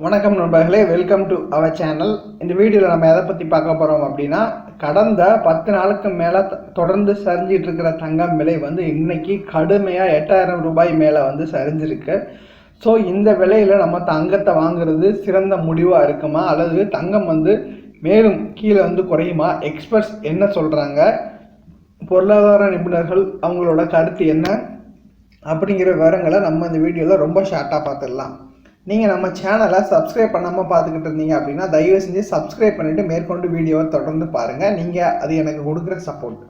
வணக்கம் நண்பர்களே, welcome to our channel. இந்த வீடியோவில் நம்ம எதை பற்றி பார்க்க போகிறோம் அப்படின்னா, கடந்த 10 நாளுக்கு மேலே தொடர்ந்து சரிஞ்சிட்டு இருக்கிற தங்கம் விலை இன்னைக்கு கடுமையாக 8000 ரூபாய் மேலே சரிஞ்சிருக்கு. ஸோ இந்த விலையில் நம்ம தங்கத்தை வாங்குறது சிறந்த முடிவாக இருக்குமா, அல்லது தங்கம் மேலும் கீழே குறையுமா? எக்ஸ்பர்ட்ஸ் என்ன சொல்கிறாங்க, பொருளாதார நிபுணர்கள் அவங்களோட கருத்து என்ன அப்படிங்கிற விவரங்களை நம்ம இந்த வீடியோவில் ரொம்ப ஷார்ட்டாக பார்த்துடலாம். நீங்கள் நம்ம சேனலை சப்ஸ்கிரைப் பண்ணாமல் பார்த்துக்கிட்டு இருந்தீங்க அப்படின்னா தயவு செஞ்சு சப்ஸ்கிரைப் பண்ணிவிட்டு மேற்கொண்டு வீடியோவை தொடர்ந்து பாருங்கள். நீங்கள் அது எனக்கு கொடுக்குற சப்போர்ட்.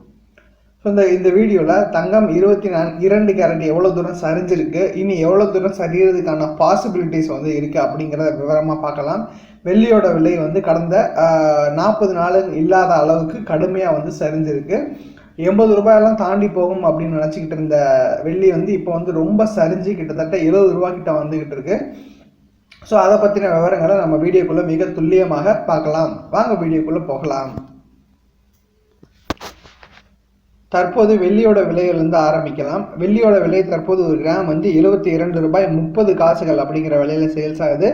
ஸோ இந்த வீடியோவில் தங்கம் 22 கேரட் எவ்வளோ தூரம் சரிஞ்சிருக்கு, இனி எவ்வளோ தூரம் சரியறதுக்கான பாசிபிலிட்டிஸ் இருக்குது அப்படிங்கிறத விவரமாக பார்க்கலாம். வெள்ளியோட விலை கடந்த 40 நாள் இல்லாத அளவுக்கு கடுமையாக சரிஞ்சிருக்கு. 80 ரூபாயெல்லாம் தாண்டி போகும் அப்படின்னு நினச்சிக்கிட்டு இருந்த வெள்ளி இப்போ ரொம்ப சரிஞ்சு கிட்டத்தட்ட 70 ரூபா கிட்ட வந்துக்கிட்டு இருக்கு. ஸோ அதை பற்றின விவரங்களை நம்ம வீடியோக்குள்ளே மிக துல்லியமாக பார்க்கலாம். வாங்க வீடியோக்குள்ளே போகலாம். தற்போது வெள்ளியோட விலையிலிருந்து ஆரம்பிக்கலாம். வெள்ளியோட விலை தற்போது ஒரு கிராம் 72 ரூபாய் 30 காசுகள் அப்படிங்கிற விலையில சேல்ஸ் ஆகுது.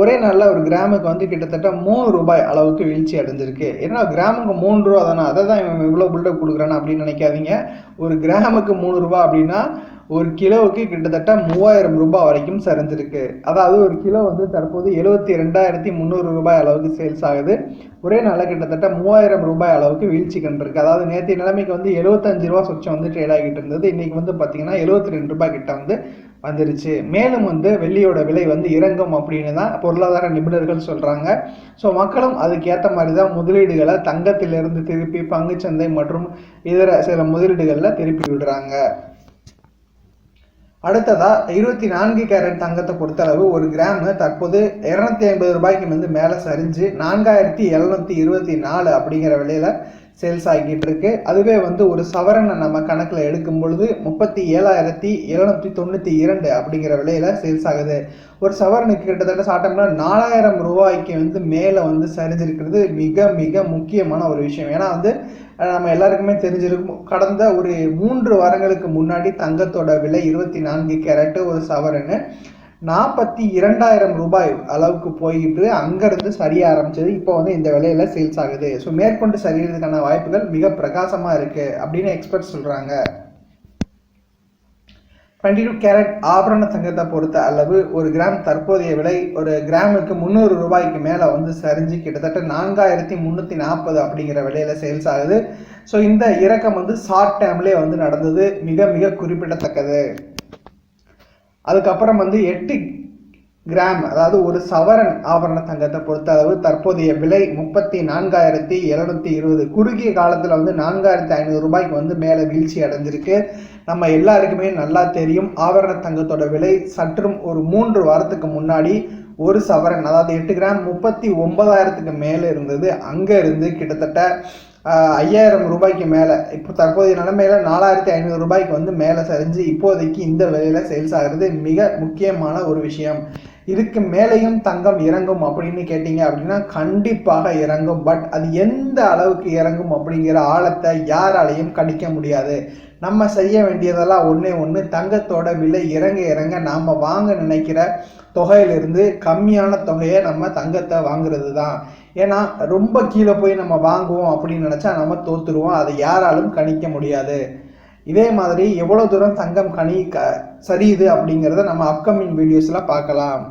ஒரே நாளில் ஒரு கிராமுக்கு கிட்டத்தட்ட 3 ரூபாய் அளவுக்கு வீழ்ச்சி அடைஞ்சிருக்கு. ஏன்னா கிராமுக்கு 3 ரூபா தானே, அதை தான் இவன் இவ்வளோ பில்டப் கொடுக்குறான்னு அப்படின்னு நினைக்காதீங்க. ஒரு கிராமுக்கு 3 ரூபா அப்படின்னா ஒரு கிலோவுக்கு கிட்டத்தட்ட 3000 ரூபாய் வரைக்கும் சரிஞ்சிருக்கு. அதாவது ஒரு கிலோ தற்போது 72,300 ரூபாய் அளவுக்கு சேல்ஸ் ஆகுது. ஒரே நாளில் கிட்டத்தட்ட 3000 ரூபாய் அளவுக்கு வீழ்ச்சி கண்டிருக்கு. அதாவது நேற்று நிலைமைக்கு 75 ரூபா சொச்சம் ட்ரேட் ஆகிட்டு இருந்தது. இன்னைக்கு பார்த்தீங்கன்னா 72 ரூபாய் கிட்ட வந்துருச்சு. மேலும் வெள்ளியோட விலை இறங்கும் அப்படின்னு தான் பொருளாதார நிபுணர்கள் சொல்றாங்க. ஸோ மக்களும் அதுக்கேற்ற மாதிரி தான் முதலீடுகளை தங்கத்திலிருந்து திருப்பி பங்குச்சந்தை மற்றும் இதர சில முதலீடுகளில் திருப்பி விடுறாங்க. அடுத்ததா 24 கேரட் தங்கத்தை பொறுத்தளவு ஒரு கிராம் தற்போது 250 ரூபாய்க்கு மேலே சரிஞ்சு 4724 அப்படிங்கிற விலையில சேல்ஸ் ஆகிட்டு இருக்கு. அதுவே ஒரு சவரனை நம்ம கணக்கில் எடுக்கும் பொழுது 37,792 அப்படிங்கிற விலையில சேல்ஸ் ஆகுது. ஒரு சவரனுக்கு கிட்டத்தட்ட சாட்டம்னா 4000 ரூபாய்க்கு மேலே சரிஞ்சிருக்கிறது மிக மிக முக்கியமான ஒரு விஷயம். ஏன்னா நம்ம எல்லாருக்குமே தெரிஞ்சிருக்கும், கடந்த ஒரு 3 வாரங்களுக்கு முன்னாடி தங்கத்தோட விலை 24 கேரட் ஒரு சவரனு 42,000 ரூபாய் அளவுக்கு போயிட்டு அங்கிருந்து சரிய ஆரம்பிச்சது. இப்போ இந்த விலையில சேல்ஸ் ஆகுது. ஸோ மேற்கொண்டு சரியறதுக்கான வாய்ப்புகள் மிக பிரகாசமா இருக்கு அப்படின்னு எக்ஸ்பர்ட் சொல்றாங்க. 22 கேரட் ஆபரண தங்கத்தை பொறுத்த அளவு ஒரு கிராம் தற்போதைய விலை ஒரு கிராமுக்கு 300 ரூபாய்க்கு மேலே சரிஞ்சு கிட்டத்தட்ட 4340 அப்படிங்கிற விலையில சேல்ஸ் ஆகுது. ஸோ இந்த இறக்கம் ஷார்ட் டேர்ம்லேயே நடந்தது, மிக மிக குறிப்பிடத்தக்கது. அதுக்கப்புறம் 8 கிராம் அதாவது ஒரு சவரன் ஆபரண தங்கத்தை பொறுத்த அளவு தற்போதைய விலை 34,720. குறுகிய காலத்தில் 4,500 ரூபாய்க்கு மேலே வீழ்ச்சி அடைஞ்சிருக்கு. நம்ம எல்லாருக்குமே நல்லா தெரியும், ஆபரண தங்கத்தோட விலை சற்றும் ஒரு 3 வாரத்துக்கு முன்னாடி ஒரு சவரன் அதாவது 8 கிராம் 39,000க்கு மேலே இருந்தது. அங்கே இருந்து கிட்டத்தட்ட 5000 ரூபாய்க்கு மேலே இப்போ தற்போதைய நிலைமையில 4,500 ரூபாய்க்கு மேலே சரிஞ்சு இப்போதைக்கு இந்த விலையில சேல்ஸ் ஆகிறது மிக முக்கியமான ஒரு விஷயம். இதுக்கு மேலேயும் தங்கம் இறங்கும் அப்படின்னு கேட்டீங்க அப்படின்னா கண்டிப்பாக இறங்கும். பட் அது எந்த அளவுக்கு இறங்கும் அப்படிங்கிற ஆழத்தை யாராலையும் கணிக்க முடியாது. நம்ம செய்ய வேண்டியதெல்லாம் ஒன்று, தங்கத்தோட விலை இறங்க இறங்க நாம் வாங்க நினைக்கிற தொகையிலிருந்து கம்மியான தொகையை நம்ம தங்கத்தை வாங்குறது தான். ஏன்னா ரொம்ப கீழே போய் நம்ம வாங்குவோம் அப்படின்னு நினச்சா நம்ம தோத்துருவோம். அதை யாராலும் கணிக்க முடியாது. இதே மாதிரி எவ்வளோ தூரம் தங்கம் சரியுது அப்படிங்கிறத நம்ம அப்கமிங் வீடியோஸில் பார்க்கலாம்.